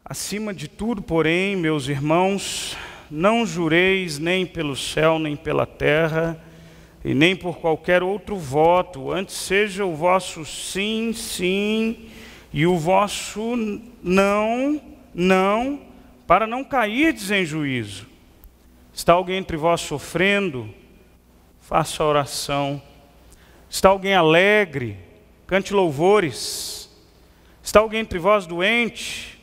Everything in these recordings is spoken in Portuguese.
Acima de tudo, porém, meus irmãos, não jureis nem pelo céu, nem pela terra, e nem por qualquer outro voto, antes seja o vosso sim, sim, e o vosso não, não, para não cairdes em juízo. Está alguém entre vós sofrendo? Faça a oração. Está alguém alegre? Cante louvores. Está alguém entre vós doente?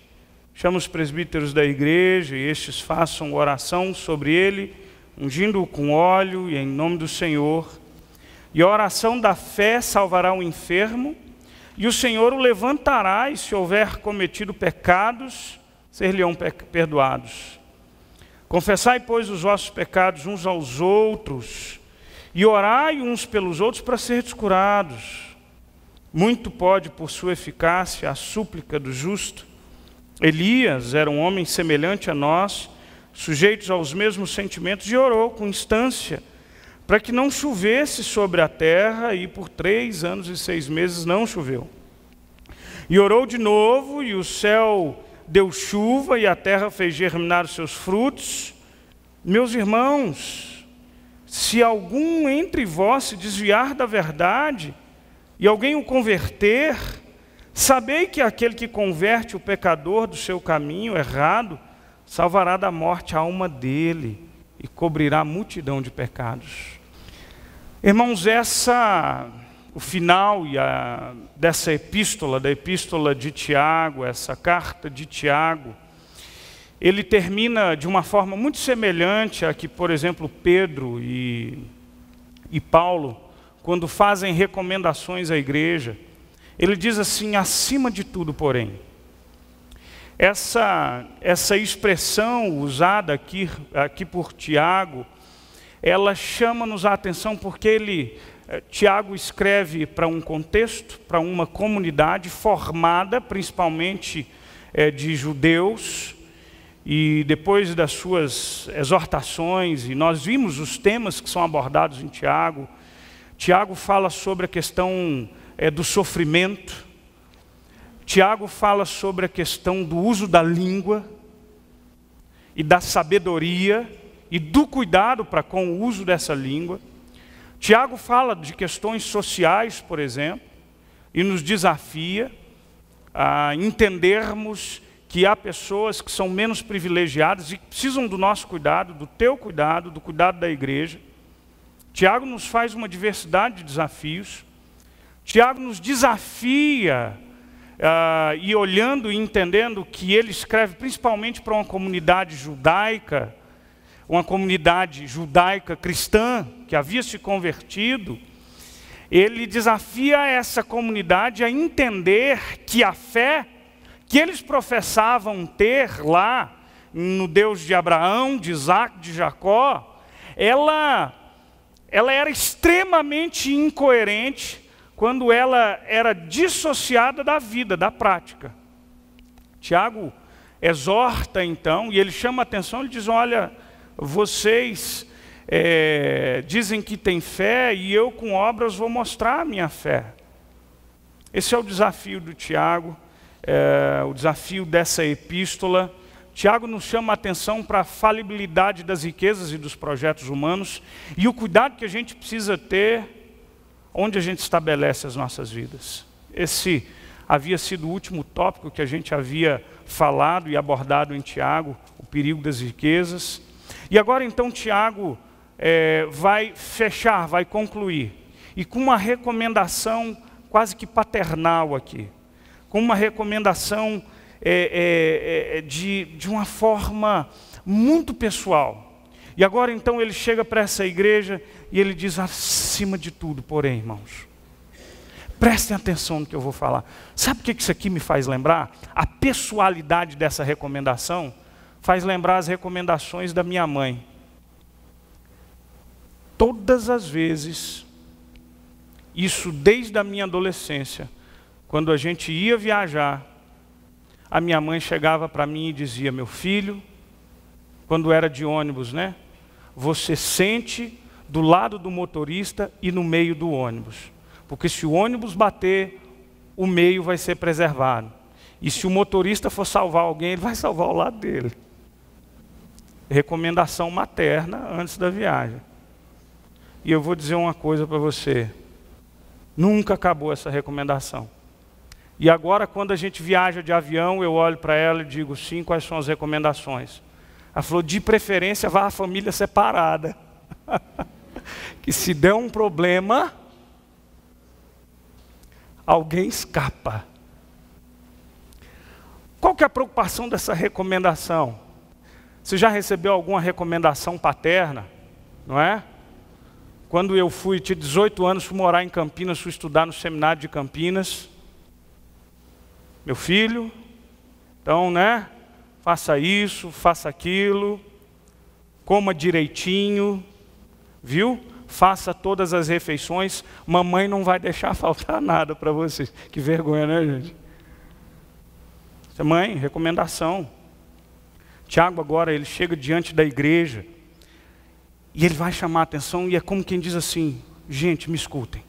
Chama os presbíteros da igreja e estes façam oração sobre ele, ungindo-o com óleo e em nome do Senhor. E a oração da fé salvará o enfermo, e o Senhor o levantará, e se houver cometido pecados, ser-lhe-ão perdoados. Confessai, pois, os vossos pecados uns aos outros, e orai uns pelos outros para serdes curados. Muito pode, por sua eficácia, a súplica do justo. Elias era um homem semelhante a nós, sujeitos aos mesmos sentimentos, e orou com instância, para que não chovesse sobre a terra, e por 3 anos e 6 meses não choveu. E orou de novo, e o céu deu chuva, e a terra fez germinar os seus frutos. Meus irmãos, se algum entre vós se desviar da verdade, e alguém o converter, sabei que aquele que converte o pecador do seu caminho errado, salvará da morte a alma dele e cobrirá a multidão de pecados. Irmãos, o final dessa epístola, da epístola de Tiago, essa carta de Tiago, ele termina de uma forma muito semelhante a que, por exemplo, Pedro e Paulo, quando fazem recomendações à igreja, ele diz assim: acima de tudo, porém. Essa expressão usada aqui por Tiago, ela chama-nos a atenção porque Tiago escreve para um contexto, para uma comunidade formada principalmente de judeus, e depois das suas exortações, e nós vimos os temas que são abordados em Tiago, Tiago fala sobre a questão do sofrimento, Tiago fala sobre a questão do uso da língua e da sabedoria e do cuidado para com o uso dessa língua. Tiago fala de questões sociais, por exemplo, e nos desafia a entendermos que há pessoas que são menos privilegiadas e que precisam do nosso cuidado, do teu cuidado, do cuidado da igreja. Tiago nos faz uma diversidade de desafios. Tiago nos desafia, e olhando e entendendo que ele escreve principalmente para uma comunidade judaica cristã, que havia se convertido, ele desafia essa comunidade a entender que a fé que eles professavam ter lá, no Deus de Abraão, de Isaac, de Jacó, ela era extremamente incoerente quando ela era dissociada da vida, da prática. Tiago exorta então, e ele chama a atenção, ele diz: olha, vocês dizem que têm fé, e eu com obras vou mostrar a minha fé. Esse é o desafio do Tiago, o desafio dessa epístola. Tiago nos chama a atenção para a falibilidade das riquezas e dos projetos humanos, e o cuidado que a gente precisa ter onde a gente estabelece as nossas vidas. Esse havia sido o último tópico que a gente havia falado e abordado em Tiago, o perigo das riquezas. E agora então Tiago vai fechar, vai concluir, e com uma recomendação quase que paternal aqui, com uma recomendação de uma forma muito pessoal. E agora então ele chega para essa igreja e ele diz: acima de tudo, porém, irmãos, prestem atenção no que eu vou falar. Sabe o que isso aqui me faz lembrar? A pessoalidade dessa recomendação faz lembrar as recomendações da minha mãe. Todas as vezes, isso desde a minha adolescência, quando a gente ia viajar, a minha mãe chegava para mim e dizia: meu filho, quando era de ônibus, né? Você sente do lado do motorista e no meio do ônibus. Porque se o ônibus bater, o meio vai ser preservado. E se o motorista for salvar alguém, ele vai salvar o lado dele. Recomendação materna antes da viagem. E eu vou dizer uma coisa para você. Nunca acabou essa recomendação. E agora, quando a gente viaja de avião, eu olho para ela e digo, sim, quais são as recomendações? Ela falou, de preferência, vá a família separada. Que se der um problema, alguém escapa. Qual que é a preocupação dessa recomendação? Você já recebeu alguma recomendação paterna? Não é? Quando eu tinha 18 anos, fui morar em Campinas, fui estudar no seminário de Campinas. Meu filho, então, né? Faça isso, faça aquilo, coma direitinho, viu? Faça todas as refeições, mamãe não vai deixar faltar nada para vocês. Que vergonha, né, gente? Mãe, recomendação. Tiago agora, ele chega diante da igreja e ele vai chamar a atenção e é como quem diz assim, gente, me escutem.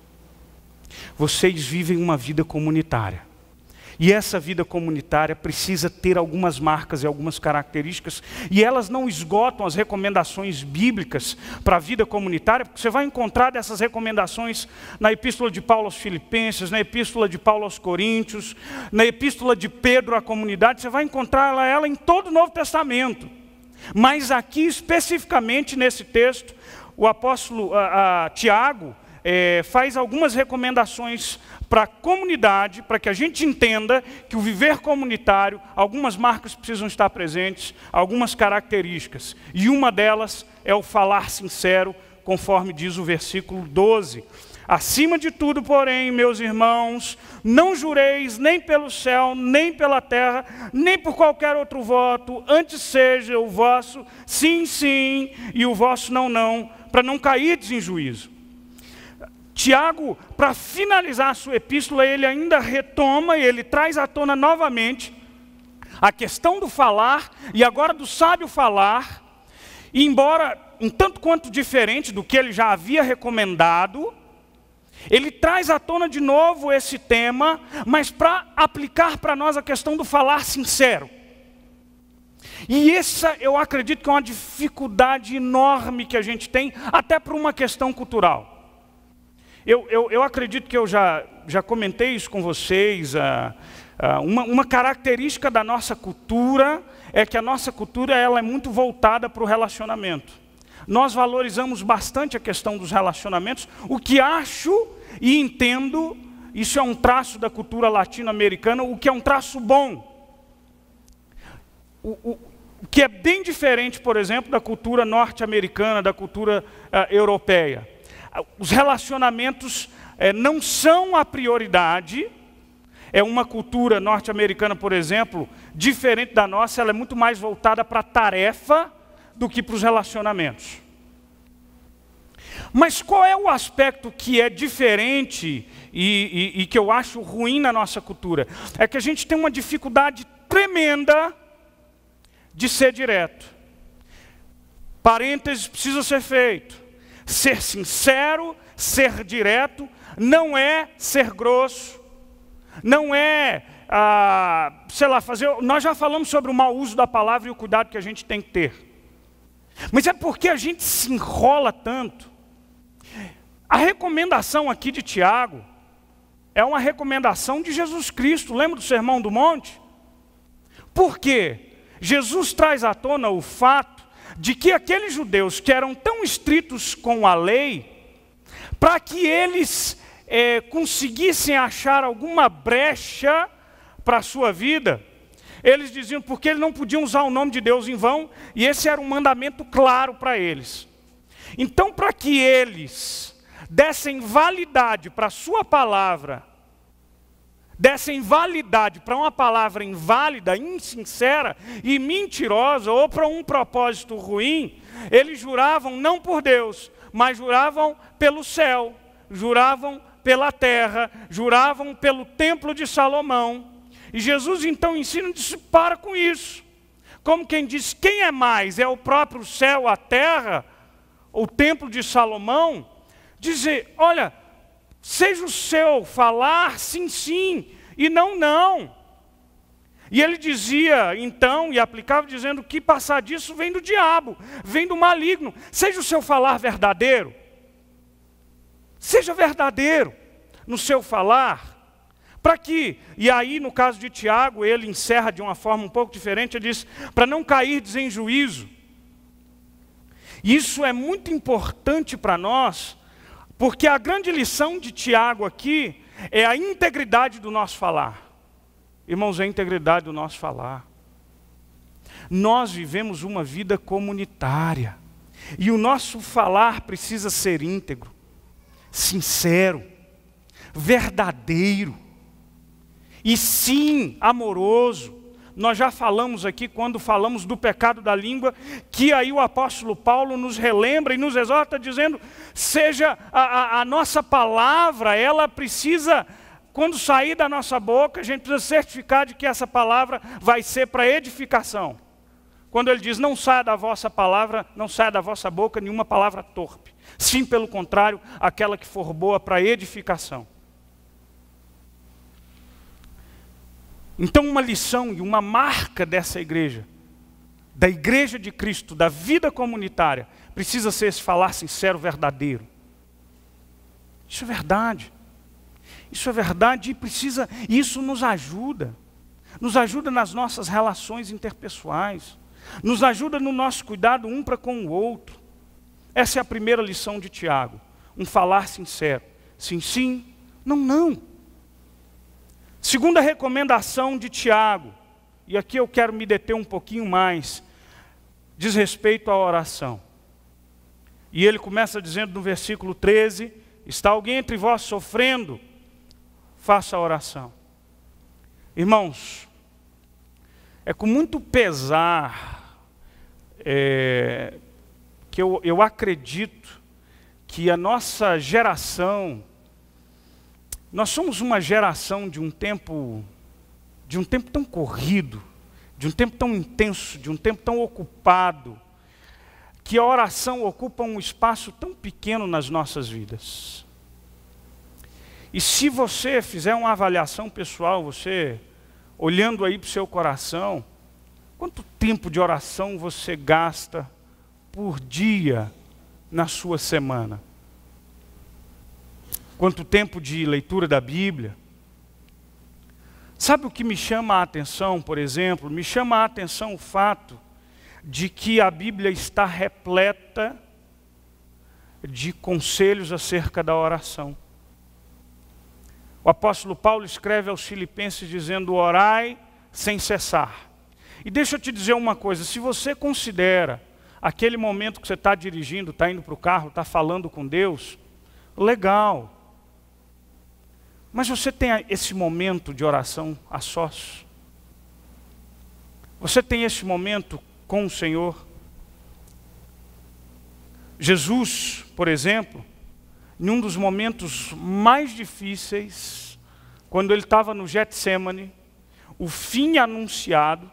Vocês vivem uma vida comunitária. E essa vida comunitária precisa ter algumas marcas e algumas características, e elas não esgotam as recomendações bíblicas para a vida comunitária, porque você vai encontrar dessas recomendações na Epístola de Paulo aos Filipenses, na Epístola de Paulo aos Coríntios, na Epístola de Pedro à comunidade, você vai encontrar ela em todo o Novo Testamento. Mas aqui, especificamente nesse texto, o apóstolo Tiago faz algumas recomendações para a comunidade, para que a gente entenda que o viver comunitário, algumas marcas precisam estar presentes, algumas características. E uma delas é o falar sincero, conforme diz o versículo 12. Acima de tudo, porém, meus irmãos, não jureis nem pelo céu, nem pela terra, nem por qualquer outro voto, antes seja o vosso sim, sim, e o vosso não, não, para não cairdes em juízo. Tiago, para finalizar a sua epístola, ele ainda retoma e ele traz à tona novamente a questão do falar e agora do sábio falar, e embora um tanto quanto diferente do que ele já havia recomendado, ele traz à tona de novo esse tema, mas para aplicar para nós a questão do falar sincero. E essa eu acredito que é uma dificuldade enorme que a gente tem, até por uma questão cultural. Eu acredito que eu já comentei isso com vocês, uma característica da nossa cultura é que a nossa cultura ela é muito voltada para o relacionamento. Nós valorizamos bastante a questão dos relacionamentos, o que acho e entendo, isso é um traço da cultura latino-americana, o que é um traço bom. O que é bem diferente, por exemplo, da cultura norte-americana, da cultura europeia. Os relacionamentos não são a prioridade. É uma cultura norte-americana, por exemplo, diferente da nossa, ela é muito mais voltada para a tarefa do que para os relacionamentos. Mas qual é o aspecto que é diferente e que eu acho ruim na nossa cultura? É que a gente tem uma dificuldade tremenda de ser direto. Parênteses precisa ser feito. Ser sincero, ser direto, não é ser grosso, não é, sei lá, nós já falamos sobre o mau uso da palavra e o cuidado que a gente tem que ter. Mas é porque a gente se enrola tanto. A recomendação aqui de Tiago é uma recomendação de Jesus Cristo, lembra do Sermão do Monte? Por quê? Jesus traz à tona o fato de que aqueles judeus que eram tão estritos com a lei, para que eles conseguissem achar alguma brecha para a sua vida, eles diziam porque eles não podiam usar o nome de Deus em vão, e esse era um mandamento claro para eles. Então, para que eles dessem validade para a sua palavra, dessem validade para uma palavra inválida, insincera e mentirosa, ou para um propósito ruim, eles juravam não por Deus, mas juravam pelo céu, juravam pela terra, juravam pelo templo de Salomão. E Jesus então ensina e diz, para com isso. Como quem diz, quem é mais? É o próprio céu, a terra, o templo de Salomão? Dizer, olha, seja o seu falar sim, sim, e não, não. E ele dizia, então, e aplicava dizendo que passar disso vem do diabo, vem do maligno. Seja o seu falar verdadeiro. Seja verdadeiro no seu falar. Para que, e aí no caso de Tiago, ele encerra de uma forma um pouco diferente, ele diz, para não cair em juízo. Isso é muito importante para nós, porque a grande lição de Tiago aqui é a integridade do nosso falar. Irmãos, é a integridade do nosso falar. Nós vivemos uma vida comunitária, e o nosso falar precisa ser íntegro, sincero, verdadeiro. E sim, amoroso. Nós já falamos aqui, quando falamos do pecado da língua, que aí o apóstolo Paulo nos relembra e nos exorta dizendo, seja a nossa palavra, ela precisa, quando sair da nossa boca, a gente precisa certificar de que essa palavra vai ser para edificação. Quando ele diz, não saia da vossa palavra, não saia da vossa boca nenhuma palavra torpe. Sim, pelo contrário, aquela que for boa para edificação. Então uma lição e uma marca dessa igreja, da igreja de Cristo, da vida comunitária, precisa ser esse falar sincero, verdadeiro. Isso é verdade. Isso é verdade e precisa, isso nos ajuda nas nossas relações interpessoais, nos ajuda no nosso cuidado um para com o outro. Essa é a primeira lição de Tiago, um falar sincero. Sim, sim, não, não. Segunda recomendação de Tiago, e aqui eu quero me deter um pouquinho mais, diz respeito à oração. E ele começa dizendo no versículo 13, está alguém entre vós sofrendo? Faça a oração. Irmãos, é com muito pesar que eu acredito que a nossa geração, nós somos uma geração de um tempo tão corrido, de um tempo tão intenso, de um tempo tão ocupado, que a oração ocupa um espaço tão pequeno nas nossas vidas. E se você fizer uma avaliação pessoal, você olhando aí para o seu coração, quanto tempo de oração você gasta por dia na sua semana? Quanto tempo de leitura da Bíblia? Sabe o que me chama a atenção, por exemplo? Me chama a atenção o fato de que a Bíblia está repleta de conselhos acerca da oração. O apóstolo Paulo escreve aos Filipenses dizendo, orai sem cessar. E deixa eu te dizer uma coisa, se você considera aquele momento que você está dirigindo, está indo para o carro, está falando com Deus, legal. Mas você tem esse momento de oração a sós? Você tem esse momento com o Senhor? Jesus, por exemplo, em um dos momentos mais difíceis, quando ele estava no Getsemane, o fim anunciado,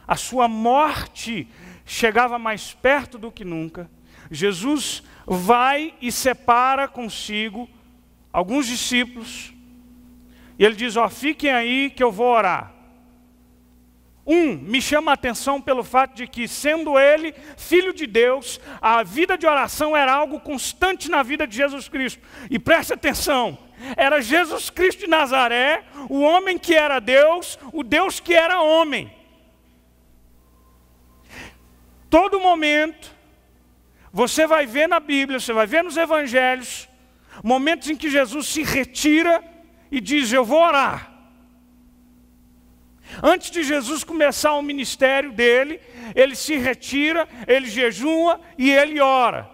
a sua morte chegava mais perto do que nunca, Jesus vai e separa consigo alguns discípulos, e ele diz, ó, fiquem aí que eu vou orar. Me chama a atenção pelo fato de que, sendo ele filho de Deus, a vida de oração era algo constante na vida de Jesus Cristo. E preste atenção, era Jesus Cristo de Nazaré, o homem que era Deus, o Deus que era homem. Todo momento, você vai ver na Bíblia, você vai ver nos evangelhos, momentos em que Jesus se retira e diz, eu vou orar. Antes de Jesus começar o ministério dele, ele se retira, ele jejua e ele ora.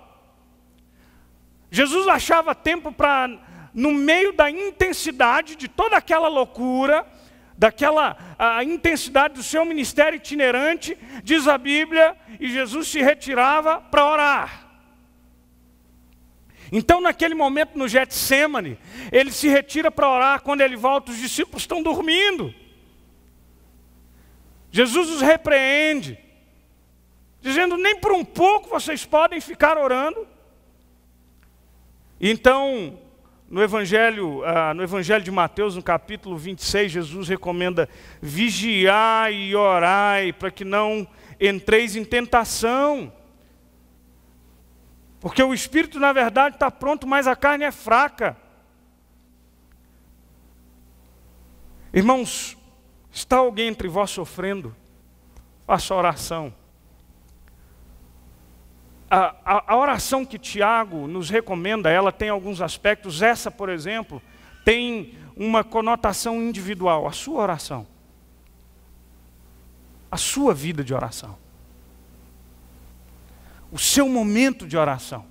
Jesus achava tempo para, no meio da intensidade de toda aquela loucura, a intensidade do seu ministério itinerante, diz a Bíblia, e Jesus se retirava para orar. Então, naquele momento no Getsemane, ele se retira para orar. Quando ele volta, os discípulos estão dormindo. Jesus os repreende, dizendo, nem por um pouco vocês podem ficar orando. Então, no Evangelho de Mateus, no capítulo 26, Jesus recomenda: vigiai e orai para que não entreis em tentação. Porque o espírito, na verdade, está pronto, mas a carne é fraca. Irmãos, está alguém entre vós sofrendo? Faça oração. A oração que Tiago nos recomenda, ela tem alguns aspectos. Essa, por exemplo, tem uma conotação individual. A sua oração. A sua vida de oração. O seu momento de oração.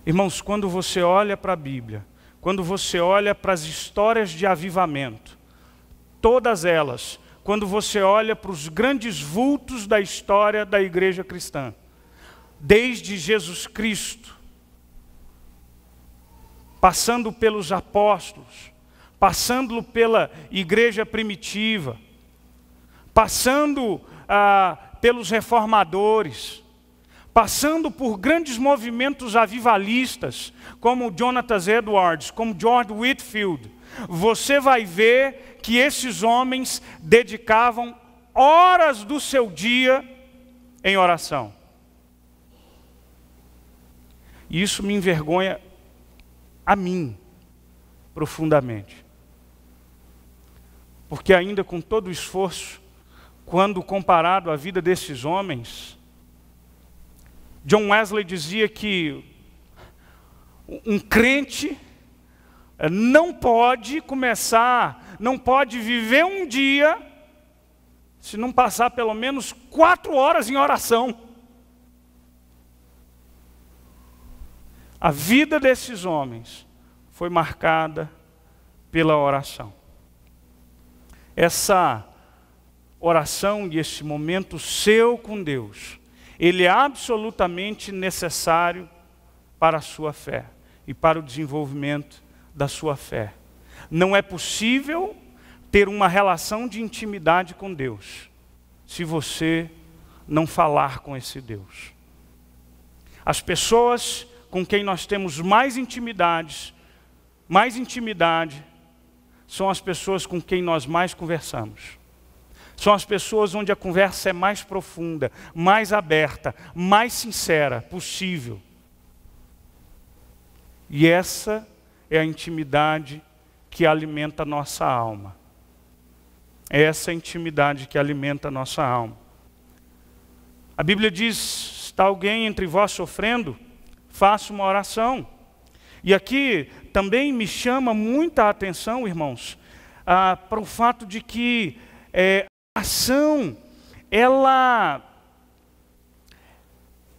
Irmãos, quando você olha para a Bíblia, quando você olha para as histórias de avivamento, todas elas, quando você olha para os grandes vultos da história da igreja cristã, desde Jesus Cristo, passando pelos apóstolos, passando pela igreja primitiva, passando pelos reformadores, passando por grandes movimentos avivalistas, como Jonathan Edwards, como George Whitefield, você vai ver que esses homens dedicavam horas do seu dia em oração. E isso me envergonha a mim profundamente. Porque ainda com todo o esforço, quando comparado à vida desses homens, John Wesley dizia que um crente não pode viver um dia se não passar pelo menos 4 horas em oração. A vida desses homens foi marcada pela oração. Essa oração e esse momento seu com Deus, ele é absolutamente necessário para a sua fé e para o desenvolvimento da sua fé. Não é possível ter uma relação de intimidade com Deus se você não falar com esse Deus. As pessoas com quem nós temos mais intimidade, são as pessoas com quem nós mais conversamos. São as pessoas onde a conversa é mais profunda, mais aberta, mais sincera possível. E essa é a intimidade que alimenta a nossa alma. É essa intimidade que alimenta a nossa alma. A Bíblia diz: está alguém entre vós sofrendo? Faça uma oração. E aqui também me chama muita atenção, irmãos, para o fato de que a oração,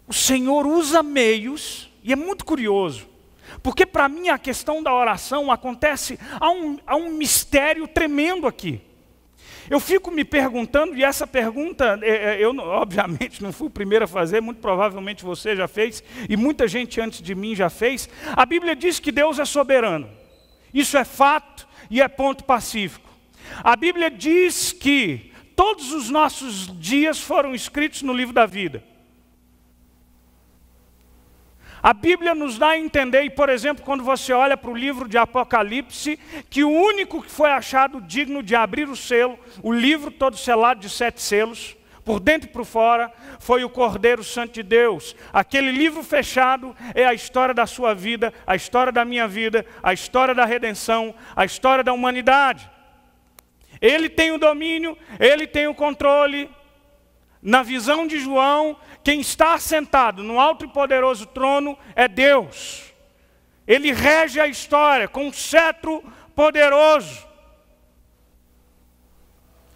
o Senhor usa meios, e é muito curioso, porque para mim a questão da oração acontece, há um mistério tremendo aqui. Eu fico me perguntando, e essa pergunta, eu obviamente não fui o primeiro a fazer, muito provavelmente você já fez, e muita gente antes de mim já fez. A Bíblia diz que Deus é soberano. Isso é fato e é ponto pacífico. A Bíblia diz que todos os nossos dias foram escritos no livro da vida. A Bíblia nos dá a entender, e por exemplo, quando você olha para o livro de Apocalipse, que o único que foi achado digno de abrir o selo, o livro todo selado de 7 selos, por dentro e por fora, foi o Cordeiro Santo de Deus. Aquele livro fechado é a história da sua vida, a história da minha vida, a história da redenção, a história da humanidade. Ele tem o domínio, ele tem o controle. Na visão de João, quem está assentado no alto e poderoso trono é Deus. Ele rege a história com um cetro poderoso.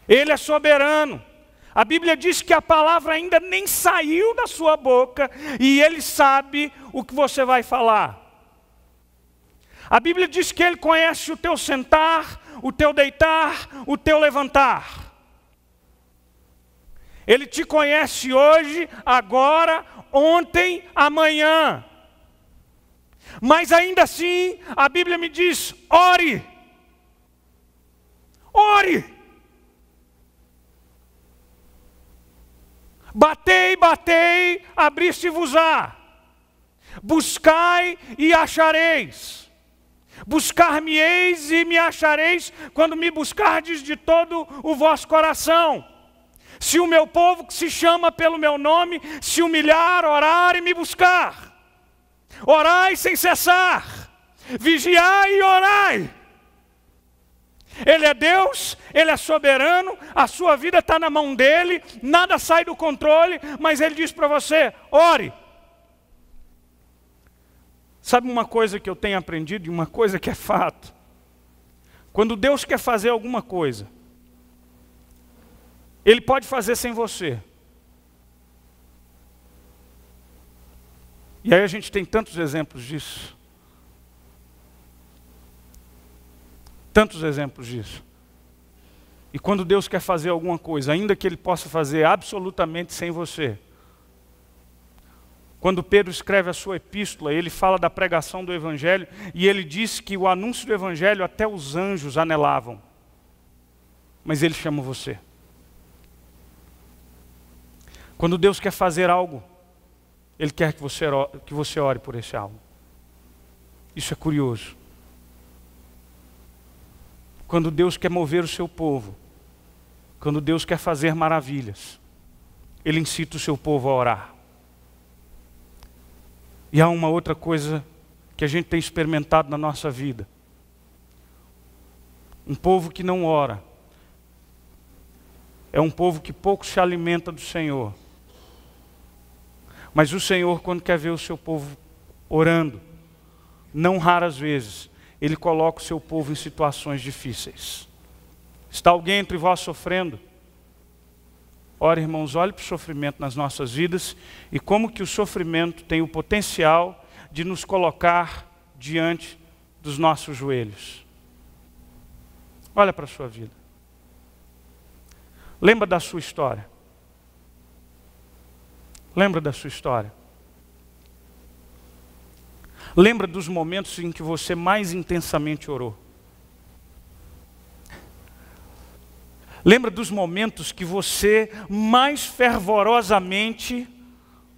Ele é soberano. A Bíblia diz que a palavra ainda nem saiu da sua boca e Ele sabe o que você vai falar. A Bíblia diz que Ele conhece o teu sentar, o teu deitar, o teu levantar. Ele te conhece hoje, agora, ontem, amanhã. Mas ainda assim, a Bíblia me diz: ore. Ore. Batei, batei, abriste-vos-á. Buscai e achareis. Buscar-me-eis e me achareis quando me buscardes de todo o vosso coração. Se o meu povo que se chama pelo meu nome se humilhar, orar e me buscar. Orai sem cessar. Vigiai e orai. Ele é Deus, Ele é soberano, a sua vida está na mão dEle, nada sai do controle, mas Ele diz para você, ore. Sabe uma coisa que eu tenho aprendido, e uma coisa que é fato? Quando Deus quer fazer alguma coisa, Ele pode fazer sem você. E aí a gente tem tantos exemplos disso. Tantos exemplos disso. E quando Deus quer fazer alguma coisa, ainda que Ele possa fazer absolutamente sem você. Quando Pedro escreve a sua epístola, ele fala da pregação do Evangelho, e ele diz que o anúncio do Evangelho até os anjos anelavam. Mas Ele chama você. Quando Deus quer fazer algo, Ele quer que você ore por esse algo. Isso é curioso. Quando Deus quer mover o seu povo, quando Deus quer fazer maravilhas, Ele incita o seu povo a orar. E há uma outra coisa que a gente tem experimentado na nossa vida. Um povo que não ora é um povo que pouco se alimenta do Senhor. Mas o Senhor, quando quer ver o seu povo orando, não raras vezes, Ele coloca o seu povo em situações difíceis. Está alguém entre vós sofrendo? Ora, irmãos, olhe para o sofrimento nas nossas vidas e como que o sofrimento tem o potencial de nos colocar diante dos nossos joelhos. Olha para a sua vida. Lembra da sua história. Lembra da sua história. Lembra dos momentos em que você mais intensamente orou. Lembra dos momentos que você mais fervorosamente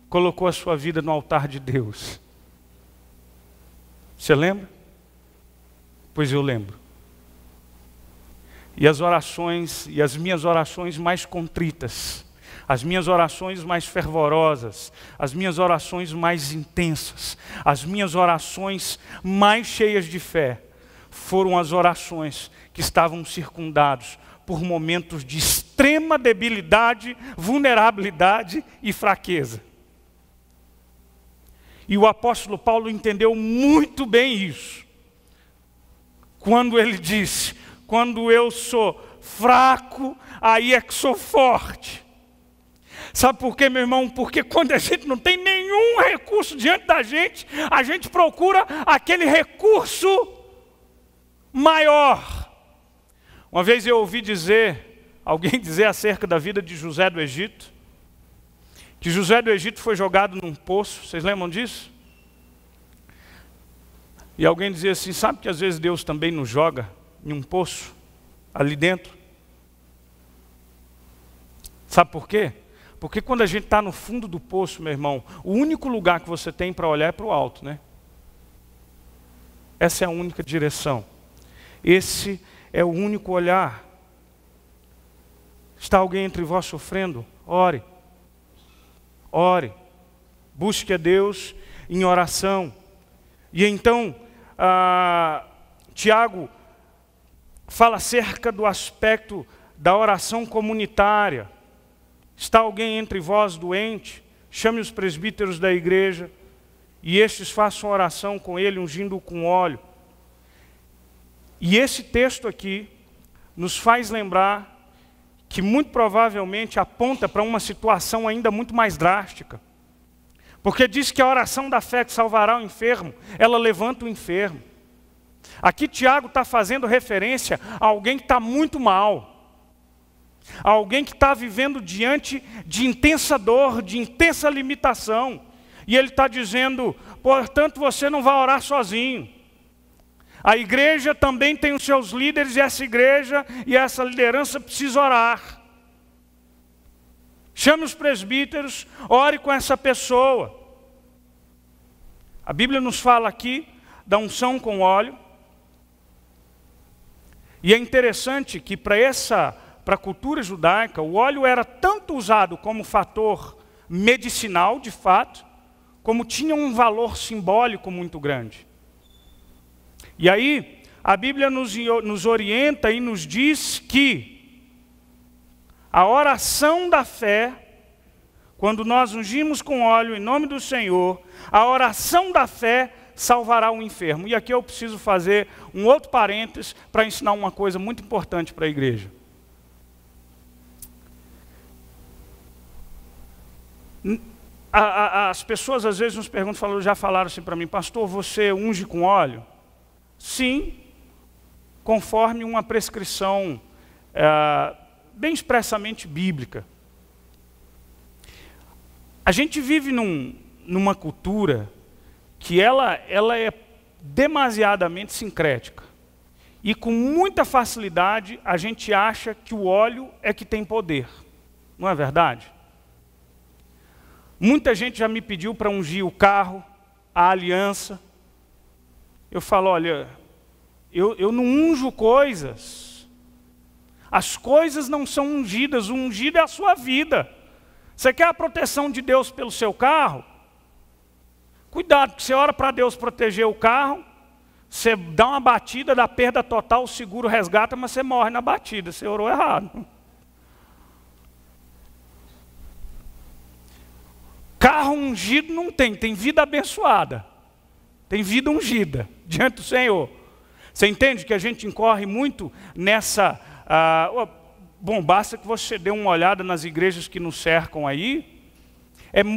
colocou a sua vida no altar de Deus. Você lembra? Pois eu lembro. E as orações, e as minhas orações mais contritas, as minhas orações mais fervorosas, as minhas orações mais intensas, as minhas orações mais cheias de fé, foram as orações que estavam circundados por momentos de extrema debilidade, vulnerabilidade e fraqueza. E o apóstolo Paulo entendeu muito bem isso. Quando ele disse, quando eu sou fraco, aí é que sou forte. Sabe por quê, meu irmão? Porque quando a gente não tem nenhum recurso diante da gente, a gente procura aquele recurso maior. Uma vez eu ouvi alguém dizer acerca da vida de José do Egito, que José do Egito foi jogado num poço, vocês lembram disso? E alguém dizia assim, sabe que às vezes Deus também nos joga em um poço, ali dentro? Sabe por quê? Porque quando a gente está no fundo do poço, meu irmão, o único lugar que você tem para olhar é para o alto, né? Essa é a única direção. Esse é o único olhar. Está alguém entre vós sofrendo? Ore. Ore. Busque a Deus em oração. E então, Tiago fala acerca do aspecto da oração comunitária. Está alguém entre vós doente? Chame os presbíteros da igreja e estes façam oração com ele, ungindo-o com óleo. E esse texto aqui nos faz lembrar que muito provavelmente aponta para uma situação ainda muito mais drástica. Porque diz que a oração da fé que salvará o enfermo, ela levanta o enfermo. Aqui Tiago está fazendo referência a alguém que está muito mal. A alguém que está vivendo diante de intensa dor, de intensa limitação. E ele está dizendo, portanto você não vai orar sozinho. A igreja também tem os seus líderes e essa igreja e essa liderança precisa orar. Chame os presbíteros, ore com essa pessoa. A Bíblia nos fala aqui da unção com óleo. E é interessante que para a cultura judaica, o óleo era tanto usado como fator medicinal, de fato, como tinha um valor simbólico muito grande. E aí, a Bíblia nos orienta e nos diz que a oração da fé, quando nós ungimos com óleo em nome do Senhor, a oração da fé salvará o enfermo. E aqui eu preciso fazer um outro parênteses para ensinar uma coisa muito importante para a igreja. As pessoas às vezes nos perguntam, já falaram assim para mim, pastor, você unge com óleo? Sim, conforme uma prescrição bem expressamente bíblica. A gente vive numa cultura que ela é demasiadamente sincrética. E com muita facilidade a gente acha que o óleo é que tem poder. Não é verdade? Muita gente já me pediu para ungir o carro, a aliança. Eu falo, olha, eu não unjo coisas. As coisas não são ungidas, o ungido é a sua vida. Você quer a proteção de Deus pelo seu carro? Cuidado, porque você ora para Deus proteger o carro, você dá uma batida, dá perda total, o seguro resgata, mas você morre na batida, você orou errado. Carro ungido não tem vida abençoada, tem vida ungida diante do Senhor. Você entende que a gente incorre muito nessa... bom, basta que você dê uma olhada nas igrejas que nos cercam aí,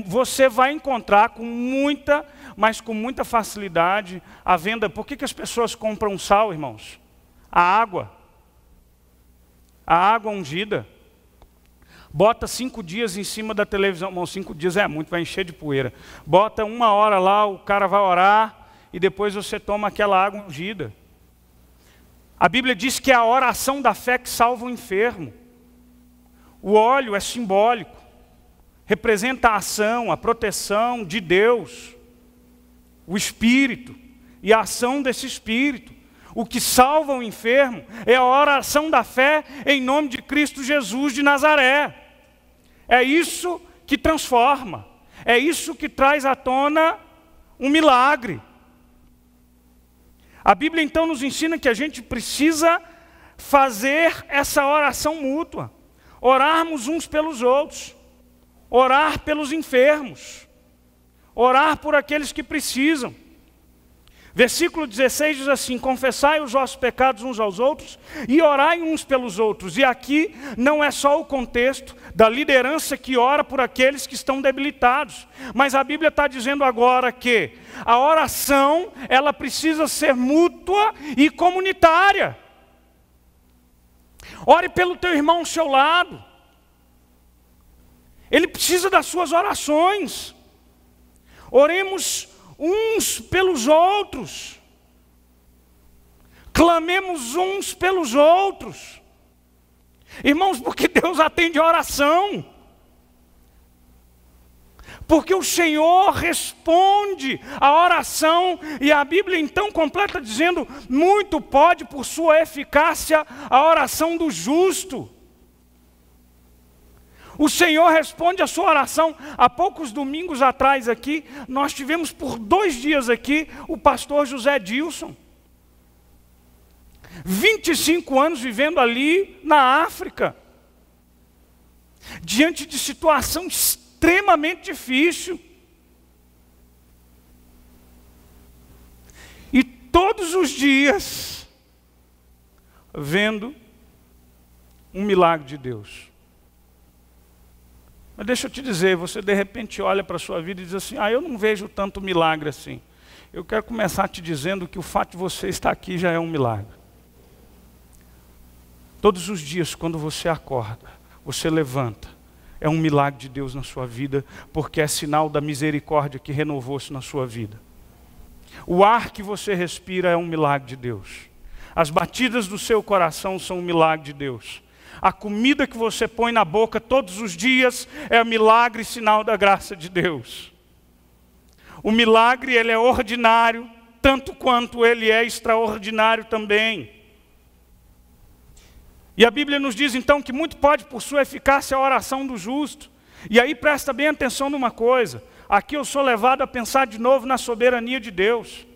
você vai encontrar mas com muita facilidade a venda. Por que as pessoas compram sal, irmãos? A água ungida. Bota 5 dias em cima da televisão. Bom, 5 dias é muito, vai encher de poeira. Bota 1 hora lá, o cara vai orar e depois você toma aquela água ungida. A Bíblia diz que é a oração da fé que salva o enfermo. O óleo é simbólico. Representa a ação, a proteção de Deus, o Espírito e a ação desse Espírito. O que salva o enfermo é a oração da fé em nome de Cristo Jesus de Nazaré. É isso que transforma, é isso que traz à tona um milagre. A Bíblia então nos ensina que a gente precisa fazer essa oração mútua, orarmos uns pelos outros. Orar pelos enfermos, orar por aqueles que precisam. Versículo 16 diz assim, confessai os vossos pecados uns aos outros e orai uns pelos outros. E aqui não é só o contexto da liderança que ora por aqueles que estão debilitados, mas a Bíblia está dizendo agora que a oração, ela precisa ser mútua e comunitária. Ore pelo teu irmão ao seu lado. Ele precisa das suas orações. Oremos uns pelos outros. Clamemos uns pelos outros. Irmãos, porque Deus atende a oração. Porque o Senhor responde a oração. E a Bíblia então completa dizendo, muito pode por sua eficácia a oração do justo. O Senhor responde a sua oração. Há poucos domingos atrás aqui, nós tivemos por 2 dias aqui o pastor José Dilson. 25 anos vivendo ali na África. Diante de situação extremamente difícil. E todos os dias, vendo um milagre de Deus. Mas deixa eu te dizer, você de repente olha para a sua vida e diz assim, eu não vejo tanto milagre assim. Eu quero começar te dizendo que o fato de você estar aqui já é um milagre. Todos os dias, quando você acorda, você levanta, é um milagre de Deus na sua vida, porque é sinal da misericórdia que renovou-se na sua vida. O ar que você respira é um milagre de Deus. As batidas do seu coração são um milagre de Deus. A comida que você põe na boca todos os dias é um milagre e sinal da graça de Deus. O milagre, ele é ordinário, tanto quanto ele é extraordinário também. E a Bíblia nos diz então que muito pode por sua eficácia a oração do justo. E aí presta bem atenção numa coisa. Aqui eu sou levado a pensar de novo na soberania de Deus.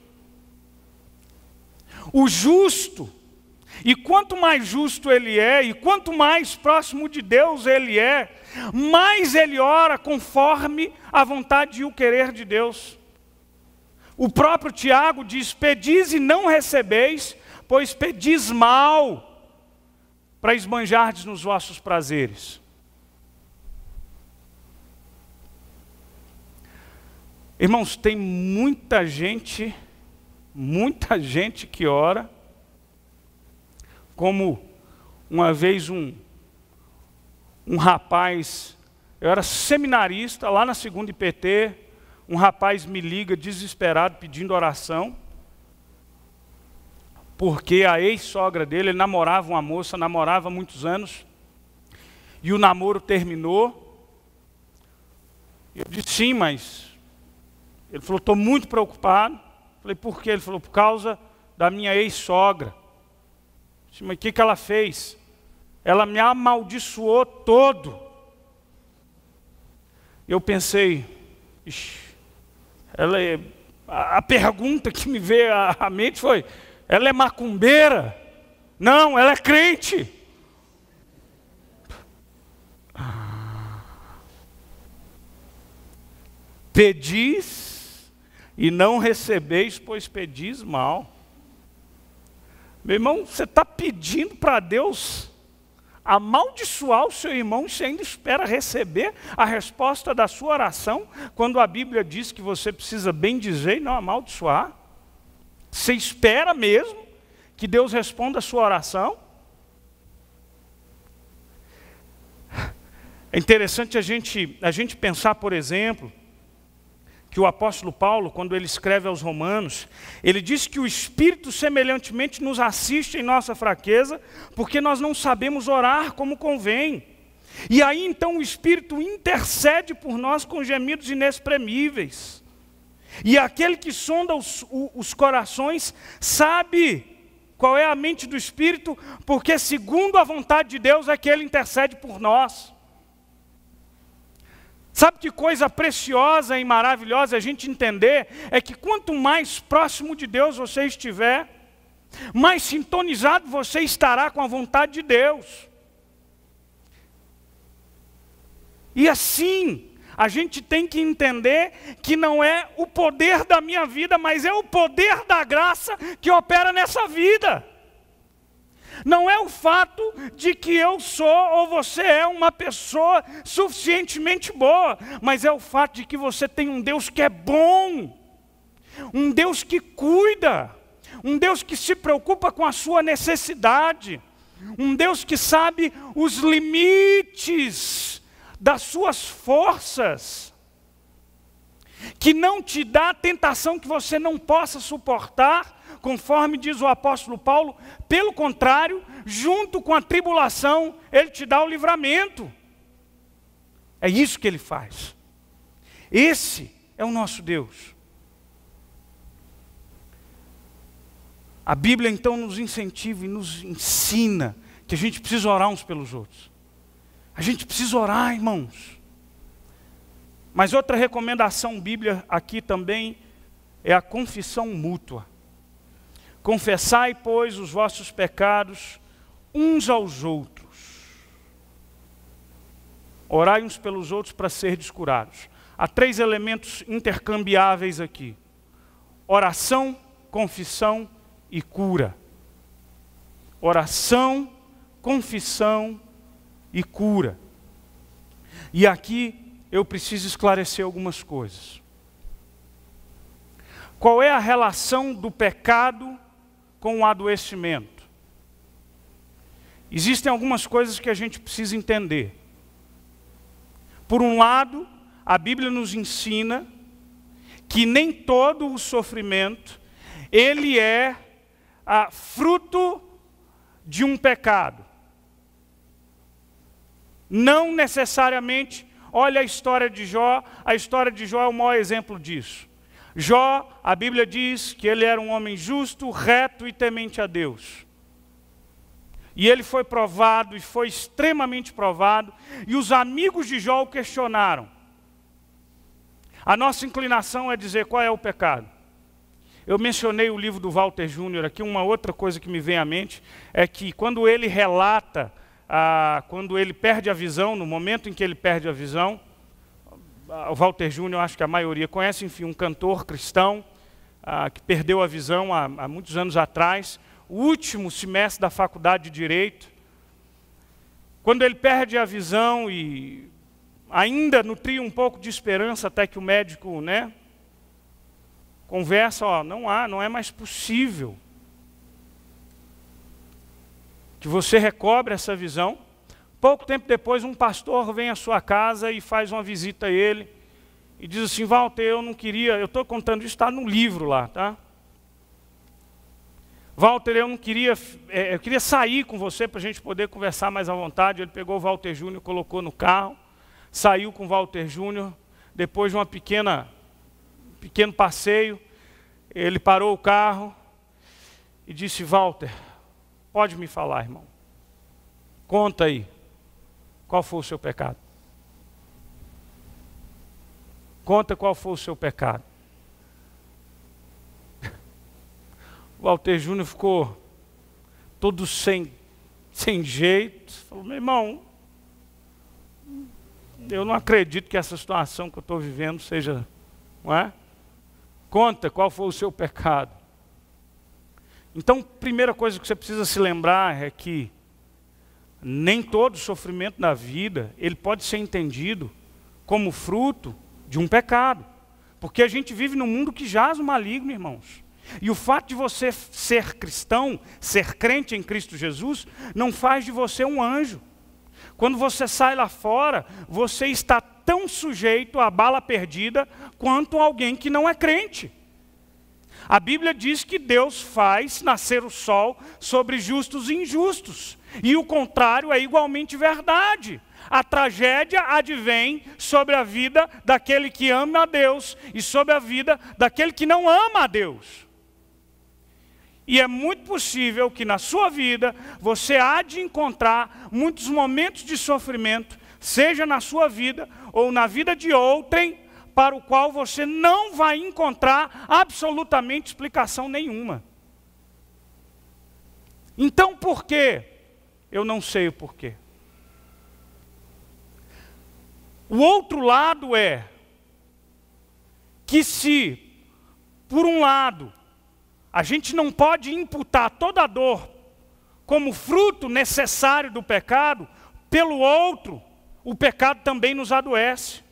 O justo, e quanto mais justo ele é, e quanto mais próximo de Deus ele é, mais ele ora conforme a vontade e o querer de Deus. O próprio Tiago diz: pedis e não recebeis, pois pedis mal, para esbanjardes nos vossos prazeres. Irmãos, tem muita gente que ora, como uma vez um rapaz, eu era seminarista lá na 2ª IPT, um rapaz me liga desesperado pedindo oração, porque a ex-sogra dele, ele namorava uma moça, namorava há muitos anos, e o namoro terminou. Eu disse: sim, mas... Ele falou: estou muito preocupado. Falei: por quê? Ele falou: por causa da minha ex-sogra. Eu disse: mas o que ela fez? Ela me amaldiçoou todo. Eu pensei, a pergunta que me veio à mente foi: ela é macumbeira? Não, ela é crente. Pedis e não recebeis, pois pedis mal. Meu irmão, você está pedindo para Deus amaldiçoar o seu irmão e você ainda espera receber a resposta da sua oração, quando a Bíblia diz que você precisa bendizer e não amaldiçoar? Você espera mesmo que Deus responda a sua oração? É interessante a gente pensar, por exemplo, que o apóstolo Paulo, quando ele escreve aos Romanos, ele diz que o Espírito semelhantemente nos assiste em nossa fraqueza, porque nós não sabemos orar como convém. E aí então o Espírito intercede por nós com gemidos inexprimíveis. E aquele que sonda os corações sabe qual é a mente do Espírito, porque segundo a vontade de Deus é que ele intercede por nós. Sabe que coisa preciosa e maravilhosa a gente entender é que quanto mais próximo de Deus você estiver, mais sintonizado você estará com a vontade de Deus. E assim, a gente tem que entender que não é o poder da minha vida, mas é o poder da graça que opera nessa vida. Não é o fato de que eu sou ou você é uma pessoa suficientemente boa, mas é o fato de que você tem um Deus que é bom, um Deus que cuida, um Deus que se preocupa com a sua necessidade, um Deus que sabe os limites das suas forças, que não te dá a tentação que você não possa suportar, conforme diz o apóstolo Paulo. Pelo contrário, junto com a tribulação, ele te dá o livramento. É isso que ele faz. Esse é o nosso Deus. A Bíblia então nos incentiva e nos ensina que a gente precisa orar uns pelos outros. A gente precisa orar, irmãos. Mas outra recomendação bíblica aqui também é a confissão mútua. Confessai, pois, os vossos pecados uns aos outros. Orai uns pelos outros para serdes curados. Há 3 elementos intercambiáveis aqui: oração, confissão e cura. Oração, confissão e cura. E aqui eu preciso esclarecer algumas coisas. Qual é a relação do pecado com o adoecimento? Existem algumas coisas que a gente precisa entender. Por um lado, a Bíblia nos ensina que nem todo o sofrimento, ele é fruto de um pecado. Não necessariamente. Olha a história de Jó é o maior exemplo disso. Jó, a Bíblia diz que ele era um homem justo, reto e temente a Deus. E ele foi provado, e foi extremamente provado, e os amigos de Jó o questionaram. A nossa inclinação é dizer qual é o pecado. Eu mencionei o livro do Walter Júnior aqui, uma outra coisa que me vem à mente é que quando ele relata, quando ele perde a visão, no momento em que ele perde a visão, o Walter Júnior, acho que a maioria conhece, enfim, um cantor cristão que perdeu a visão há muitos anos atrás, o último semestre da faculdade de Direito. Quando ele perde a visão e ainda nutria um pouco de esperança até que o médico, conversa, não é mais possível que você recobre essa visão. Pouco tempo depois, um pastor vem à sua casa e faz uma visita a ele e diz assim: Walter, eu estou contando isso, está no livro lá, tá? Walter, eu queria sair com você para a gente poder conversar mais à vontade. Ele pegou o Walter Júnior, colocou no carro, saiu com o Walter Júnior. Depois de um pequeno passeio, ele parou o carro e disse: Walter, pode me falar, irmão. Conta aí, qual foi o seu pecado? Conta qual foi o seu pecado. O Walter Júnior ficou todo sem jeito. Falou: meu irmão, eu não acredito que essa situação que eu estou vivendo seja, não é? Conta qual foi o seu pecado. Então, primeira coisa que você precisa se lembrar é que nem todo sofrimento da vida, ele pode ser entendido como fruto de um pecado. Porque a gente vive num mundo que jaz o maligno, irmãos. E o fato de você ser cristão, ser crente em Cristo Jesus, não faz de você um anjo. Quando você sai lá fora, você está tão sujeito à bala perdida quanto alguém que não é crente. A Bíblia diz que Deus faz nascer o sol sobre justos e injustos. E o contrário é igualmente verdade. A tragédia advém sobre a vida daquele que ama a Deus e sobre a vida daquele que não ama a Deus. E é muito possível que na sua vida você há de encontrar muitos momentos de sofrimento, seja na sua vida ou na vida de outrem, para o qual você não vai encontrar absolutamente explicação nenhuma. Então por quê? Eu não sei o porquê. O outro lado é que se, por um lado, a gente não pode imputar toda a dor como fruto necessário do pecado, pelo outro, o pecado também nos adoece.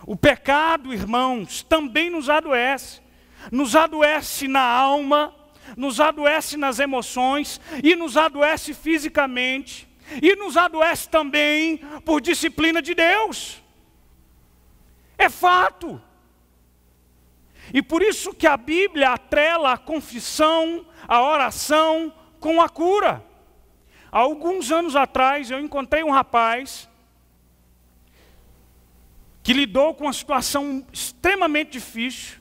O pecado, irmãos, também nos adoece. Nos adoece na alma, nos adoece nas emoções e nos adoece fisicamente. E nos adoece também por disciplina de Deus. É fato. E por isso que a Bíblia atrela a confissão, a oração com a cura. Há alguns anos atrás eu encontrei um rapaz que lidou com uma situação extremamente difícil.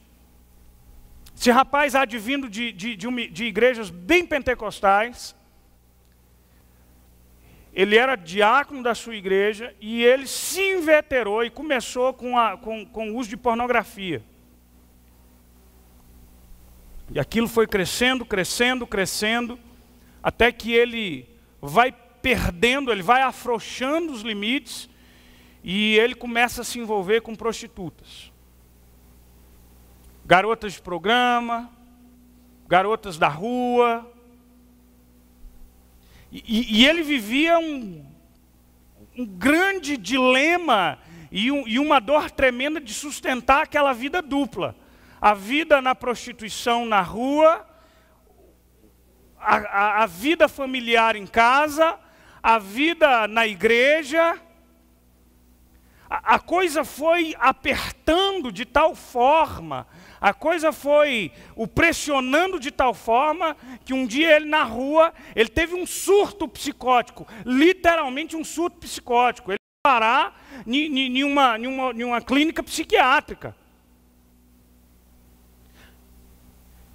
Esse rapaz há de vindo de igrejas bem pentecostais. Ele era diácono da sua igreja e ele se inveterou e começou com o uso de pornografia. E aquilo foi crescendo, até que ele vai perdendo, ele vai afrouxando os limites e ele começa a se envolver com prostitutas. Garotas de programa, garotas da rua. E ele vivia um grande dilema e uma dor tremenda de sustentar aquela vida dupla. A vida na prostituição na rua, a vida familiar em casa, a vida na igreja. A coisa foi apertando de tal forma, a coisa foi o pressionando de tal forma, que um dia ele na rua, ele teve um surto psicótico, literalmente um surto psicótico. Ele foi parar em uma clínica psiquiátrica.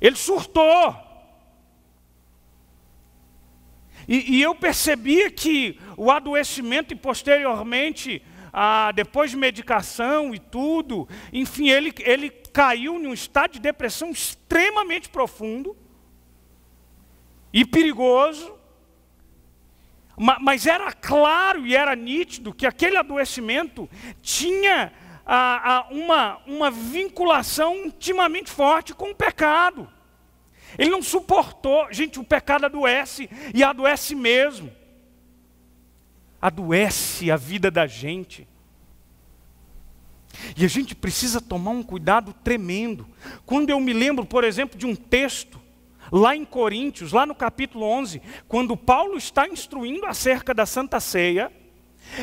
Ele surtou. E eu percebia que o adoecimento e posteriormente, depois de medicação e tudo, enfim, ele caiu em um estado de depressão extremamente profundo e perigoso. Mas era claro e era nítido que aquele adoecimento tinha uma vinculação intimamente forte com o pecado. Ele não suportou. Gente, o pecado adoece, e adoece mesmo. Adoece a vida da gente. E a gente precisa tomar um cuidado tremendo. Quando eu me lembro, por exemplo, de um texto, lá em Coríntios, lá no capítulo 11, quando Paulo está instruindo acerca da Santa Ceia,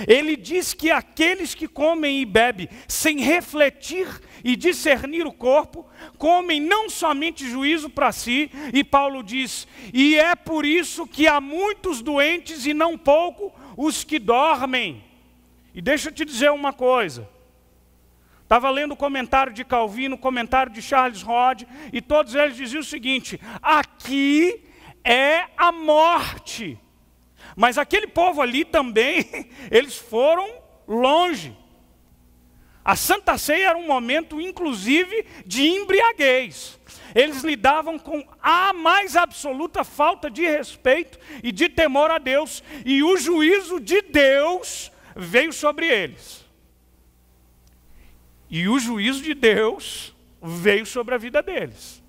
ele diz que aqueles que comem e bebem sem refletir e discernir o corpo, comem não somente juízo para si, e Paulo diz, e é por isso que há muitos doentes e não pouco os que dormem. E deixa eu te dizer uma coisa, estava lendo o comentário de Calvino, o comentário de Charles Rod, e todos eles diziam o seguinte, aqui é a morte. Mas aquele povo ali também, eles foram longe. A Santa Ceia era um momento, inclusive, de embriaguez. Eles lidavam com a mais absoluta falta de respeito e de temor a Deus. E o juízo de Deus veio sobre eles. E o juízo de Deus veio sobre a vida deles.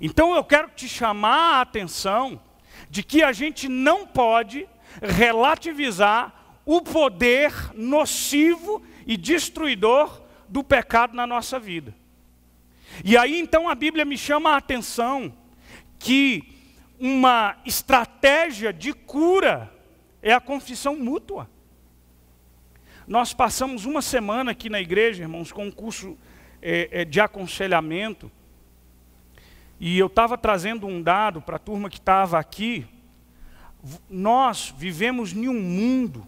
Então eu quero te chamar a atenção de que a gente não pode relativizar o poder nocivo e destruidor do pecado na nossa vida. E aí então a Bíblia me chama a atenção que uma estratégia de cura é a confissão mútua. Nós passamos uma semana aqui na igreja, irmãos, com um curso de aconselhamento. E eu estava trazendo um dado para a turma que estava aqui. Nós vivemos em um mundo,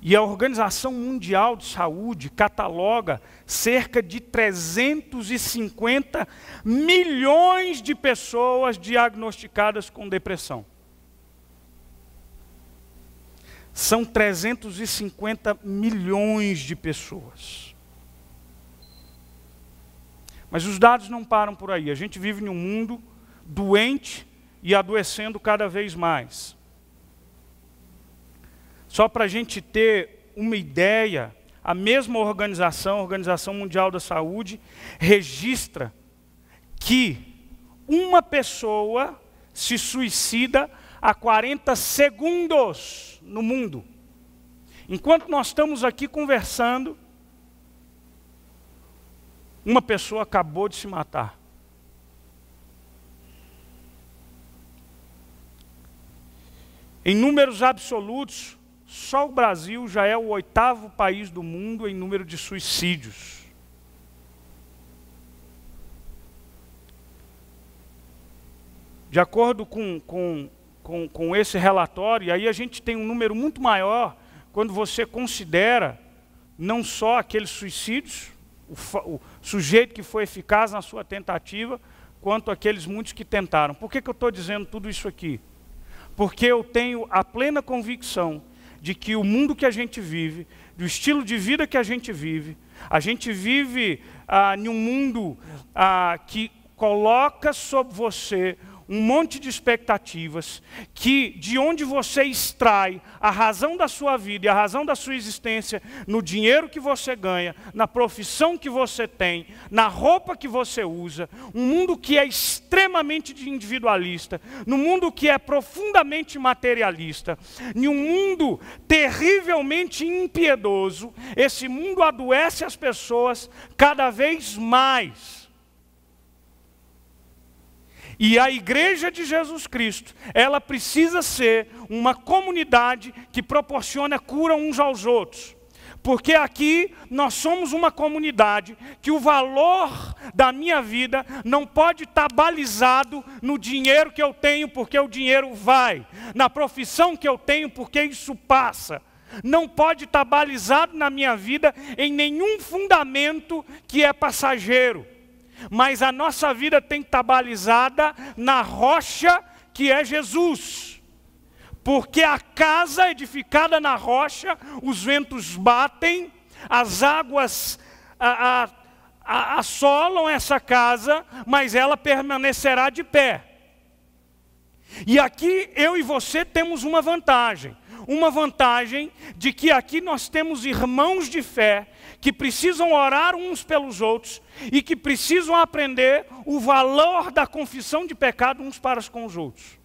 e a Organização Mundial de Saúde cataloga cerca de 350 milhões de pessoas diagnosticadas com depressão. São 350 milhões de pessoas. Mas os dados não param por aí. A gente vive em um mundo doente e adoecendo cada vez mais. Só para a gente ter uma ideia, a mesma organização, a Organização Mundial da Saúde, registra que uma pessoa se suicida a 40 segundos no mundo. Enquanto nós estamos aqui conversando, uma pessoa acabou de se matar. Em números absolutos, só o Brasil já é o 8º país do mundo em número de suicídios. De acordo com esse relatório, e aí a gente tem um número muito maior quando você considera não só aqueles suicídios, o sujeito que foi eficaz na sua tentativa, quanto aqueles muitos que tentaram. Por que eu estou dizendo tudo isso aqui? Porque eu tenho a plena convicção de que o mundo que a gente vive, do estilo de vida que a gente vive em um mundo que coloca sobre você um monte de expectativas, que de onde você extrai a razão da sua vida e a razão da sua existência, no dinheiro que você ganha, na profissão que você tem, na roupa que você usa, um mundo que é extremamente individualista, num mundo que é profundamente materialista, em um mundo terrivelmente impiedoso, esse mundo adoece as pessoas cada vez mais. E a igreja de Jesus Cristo, ela precisa ser uma comunidade que proporciona cura uns aos outros. Porque aqui nós somos uma comunidade que o valor da minha vida não pode estar balizado no dinheiro que eu tenho, porque o dinheiro vai. Na profissão que eu tenho, porque isso passa. Não pode estar balizado na minha vida em nenhum fundamento que é passageiro. mas a nossa vida tem que estar balizada na rocha que é Jesus. Porque a casa edificada na rocha, os ventos batem, as águas assolam essa casa, mas ela permanecerá de pé. E aqui eu e você temos uma vantagem de que aqui nós temos irmãos de fé que precisam orar uns pelos outros e que precisam aprender o valor da confissão de pecado uns para com os outros.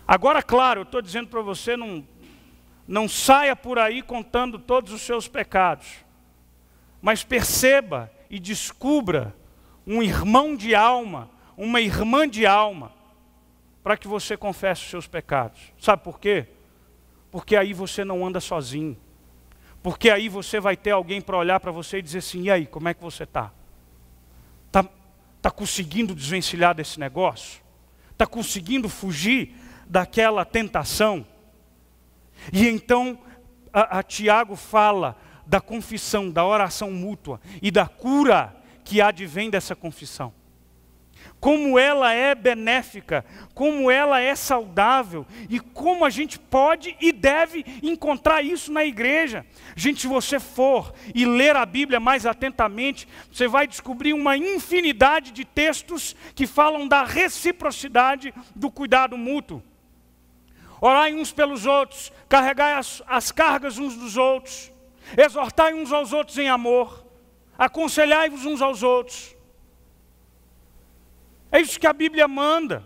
Agora, claro, eu estou dizendo para você, não saia por aí contando todos os seus pecados, mas perceba e descubra um irmão de alma, uma irmã de alma, para que você confesse os seus pecados. Sabe por quê? Porque aí você não anda sozinho. Porque aí você vai ter alguém para olhar para você e dizer assim, e aí, como é que você está? Tá conseguindo desvencilhar desse negócio? Está conseguindo fugir daquela tentação? E então, Tiago fala da confissão, da oração mútua e da cura que advém dessa confissão. Como ela é benéfica, como ela é saudável e como a gente pode e deve encontrar isso na igreja. Gente, se você for e ler a Bíblia mais atentamente, você vai descobrir uma infinidade de textos que falam da reciprocidade do cuidado mútuo. Orai uns pelos outros, carregai as cargas uns dos outros, exortai uns aos outros em amor, aconselhai-vos uns aos outros. É isso que a Bíblia manda,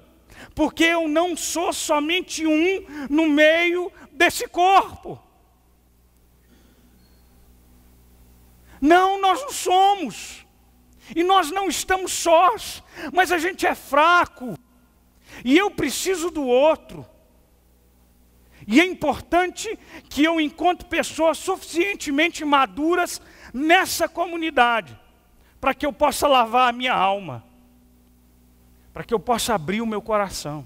porque eu não sou somente um no meio desse corpo. Não, nós não somos, e nós não estamos sós, mas a gente é fraco, e eu preciso do outro. E é importante que eu encontre pessoas suficientemente maduras nessa comunidade, para que eu possa lavar a minha alma, para que eu possa abrir o meu coração,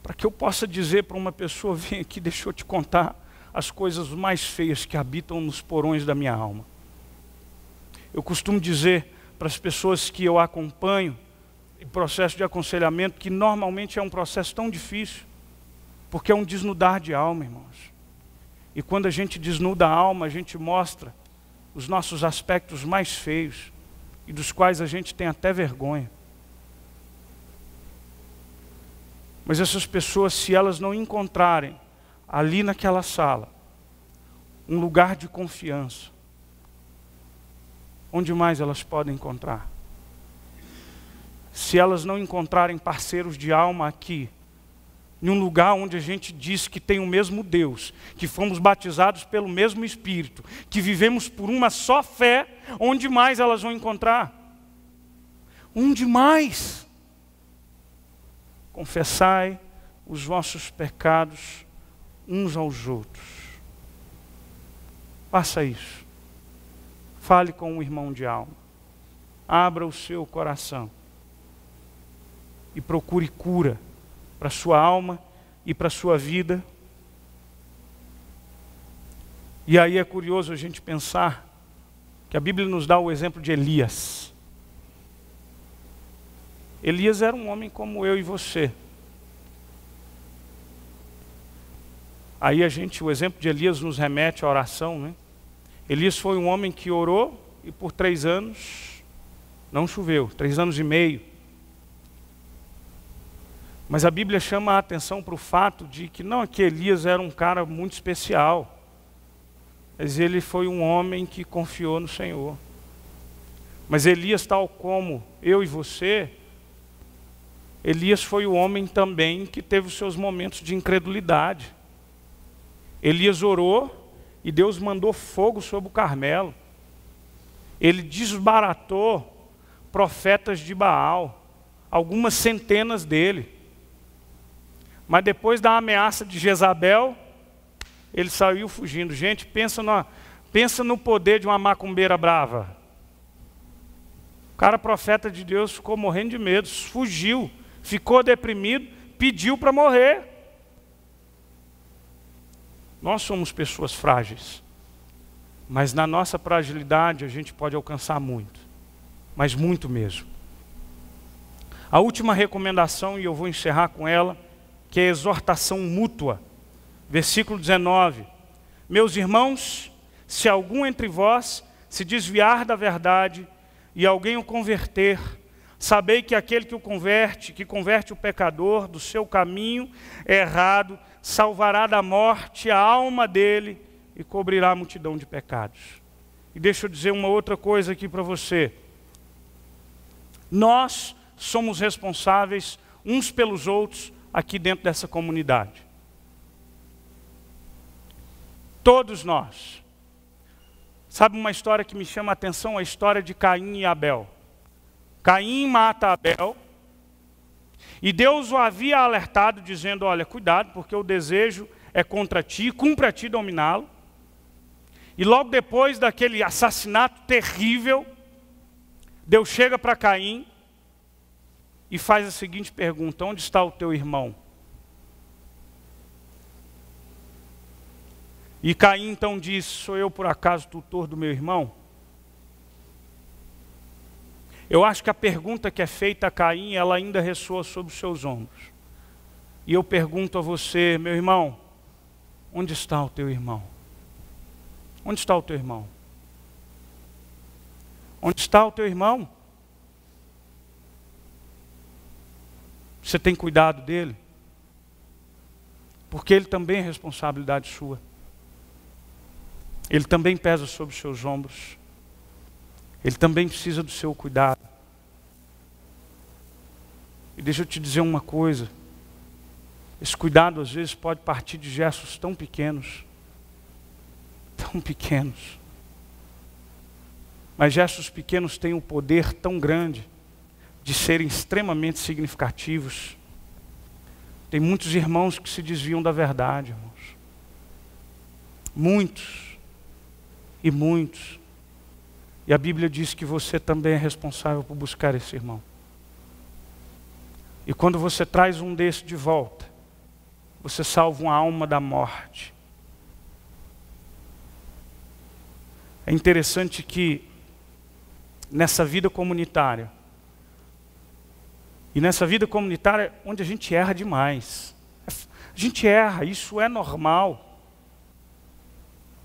para que eu possa dizer para uma pessoa, vem aqui, deixa eu te contar as coisas mais feias que habitam nos porões da minha alma. Eu costumo dizer para as pessoas que eu acompanho, em processo de aconselhamento, que normalmente é um processo tão difícil, porque é um desnudar de alma, irmãos. E quando a gente desnuda a alma, a gente mostra os nossos aspectos mais feios, e dos quais a gente tem até vergonha. Mas essas pessoas, se elas não encontrarem ali naquela sala um lugar de confiança, onde mais elas podem encontrar? Se elas não encontrarem parceiros de alma aqui, em um lugar onde a gente diz que tem o mesmo Deus, que fomos batizados pelo mesmo Espírito, que vivemos por uma só fé, onde mais elas vão encontrar? Onde mais? Confessai os vossos pecados uns aos outros. Faça isso. Fale com um irmão de alma. Abra o seu coração. E procure cura para a sua alma e para a sua vida. E aí é curioso a gente pensar que a Bíblia nos dá o exemplo de Elias. Elias era um homem como eu e você. Aí o exemplo de Elias nos remete à oração, né? Elias foi um homem que orou e por 3 anos não choveu, 3 anos e meio. Mas a Bíblia chama a atenção para o fato de que não é que Elias era um cara muito especial, mas ele foi um homem que confiou no Senhor. Mas Elias, tal como eu e você, Elias foi o homem também que teve os seus momentos de incredulidade. Elias orou e Deus mandou fogo sobre o Carmelo. Ele desbaratou profetas de Baal, algumas centenas dele. Mas depois da ameaça de Jezabel, ele saiu fugindo. Gente, pensa no poder de uma macumbeira brava. O cara, profeta de Deus, ficou morrendo de medo, fugiu, ficou deprimido, pediu para morrer. Nós somos pessoas frágeis. Mas na nossa fragilidade a gente pode alcançar muito, mas muito mesmo. A última recomendação, e eu vou encerrar com ela, que é a exortação mútua. Versículo 19. Meus irmãos, se algum entre vós se desviar da verdade e alguém o converter, sabei que aquele que converte o pecador do seu caminho errado, salvará da morte a alma dele e cobrirá a multidão de pecados. E deixa eu dizer uma outra coisa aqui para você. Nós somos responsáveis uns pelos outros aqui dentro dessa comunidade. Todos nós. Sabe uma história que me chama a atenção? A história de Caim e Abel. Caim mata Abel. E Deus o havia alertado dizendo, olha, cuidado, porque o desejo é contra ti, cumpre a ti dominá-lo. E logo depois daquele assassinato terrível, Deus chega para Caim e faz a seguinte pergunta: onde está o teu irmão? E Caim então diz, sou eu por acaso tutor do meu irmão? Eu acho que a pergunta que é feita a Caim, ela ainda ressoa sobre os seus ombros. E eu pergunto a você, meu irmão, onde está o teu irmão? Onde está o teu irmão? Onde está o teu irmão? Você tem cuidado dele? Porque ele também é responsabilidade sua. Ele também pesa sobre os seus ombros. Ele também precisa do seu cuidado. E deixa eu te dizer uma coisa. Esse cuidado às vezes pode partir de gestos tão pequenos. Tão pequenos. Mas gestos pequenos têm um poder tão grande de serem extremamente significativos. Tem muitos irmãos que se desviam da verdade, irmãos. Muitos. E muitos. E a Bíblia diz que você também é responsável por buscar esse irmão. E quando você traz um desse de volta, você salva uma alma da morte. É interessante que nessa vida comunitária, e nessa vida comunitária onde a gente erra demais. A gente erra, isso é normal.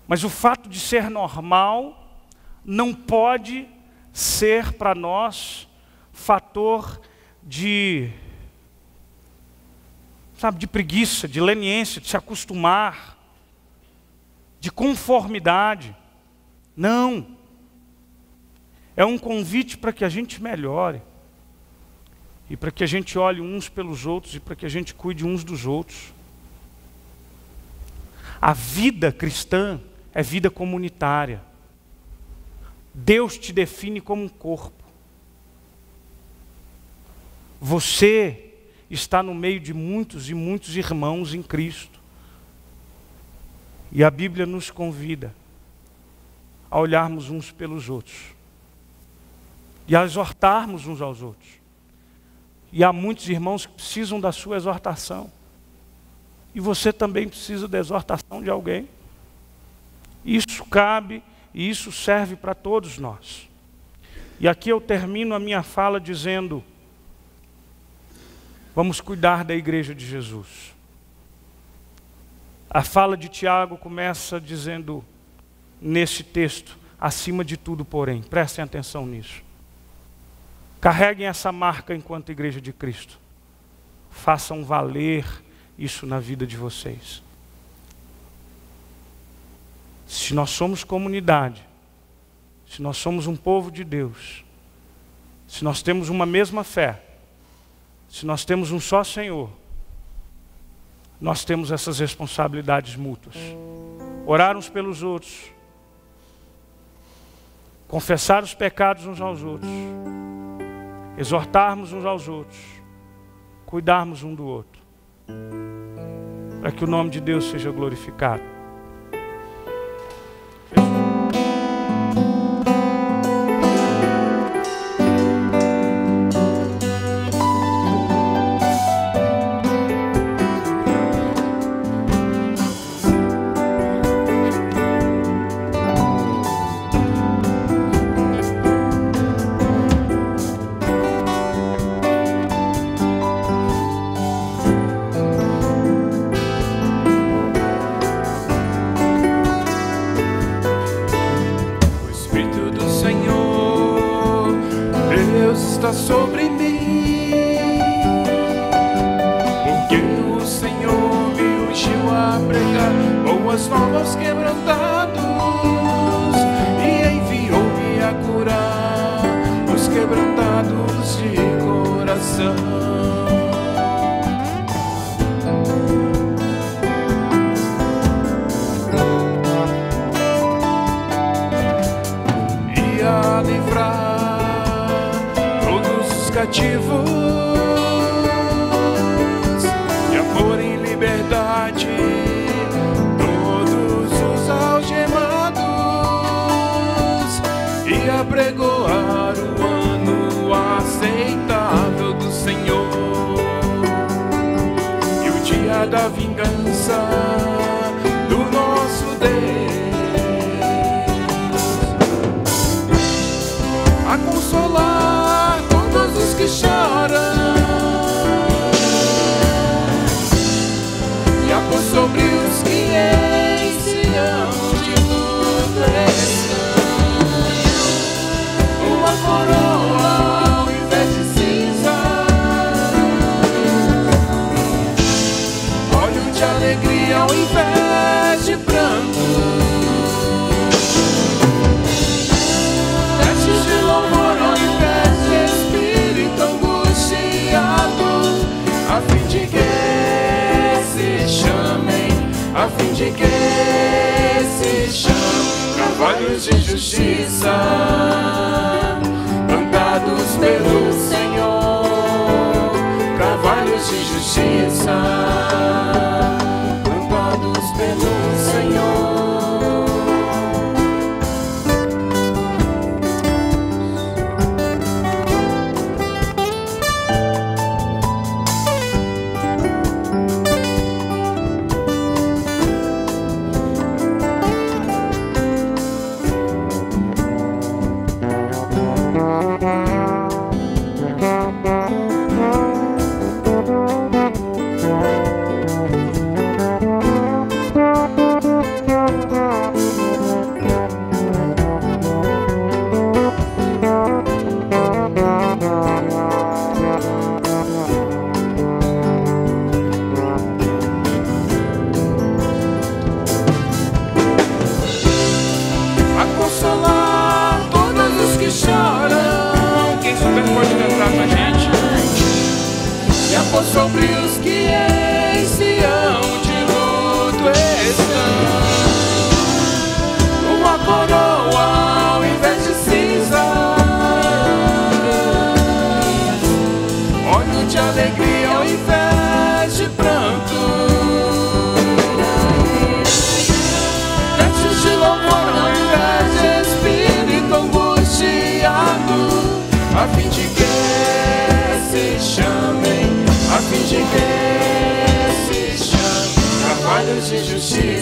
Mas o fato de ser normal não pode ser para nós fator de, de preguiça, de leniência, de se acostumar, de conformidade. Não. É um convite para que a gente melhore. E para que a gente olhe uns pelos outros e para que a gente cuide uns dos outros. A vida cristã é vida comunitária. Deus te define como um corpo. Você está no meio de muitos e muitos irmãos em Cristo. E a Bíblia nos convida a olharmos uns pelos outros. E a exortarmos uns aos outros. E há muitos irmãos que precisam da sua exortação. E você também precisa da exortação de alguém. Isso cabe e isso serve para todos nós. E aqui eu termino a minha fala dizendo, vamos cuidar da igreja de Jesus. A fala de Tiago começa dizendo, nesse texto, acima de tudo, porém, prestem atenção nisso. Carreguem essa marca enquanto igreja de Cristo. Façam valer isso na vida de vocês. Se nós somos comunidade, se nós somos um povo de Deus, se nós temos uma mesma fé, se nós temos um só Senhor, nós temos essas responsabilidades mútuas. Orar uns pelos outros, confessar os pecados uns aos outros, exortarmos uns aos outros, cuidarmos um do outro, para que o nome de Deus seja glorificado. Espírito do Senhor, Deus está sobre mim, porque o Senhor me ungiu a pregar boas novas aos quebrantados e enviou-me a curar os quebrantados de coração. Livrar todos os cativos e a pôr em liberdade todos os algemados e apregoar o ano aceitável do Senhor e o dia da vingança do nosso Deus, a consolar todos os que choram e a pôr sobre os que em Sião de luto estão uma coroa ao invés de cinza, óleo de alegria ao invés de pranto, a fim de que se chamem carvalhos de justiça, plantados pelo Senhor, carvalhos de justiça, plantados pelo Senhor. Sobre os que em Sião de luto estão, uma coroa ao invés de cinza, óleo de alegria ao invés de pranto, vestes de louvor ao invés de espírito angustiado, a fim de que se chamem, a fim de que se chame carvalhos de justiça,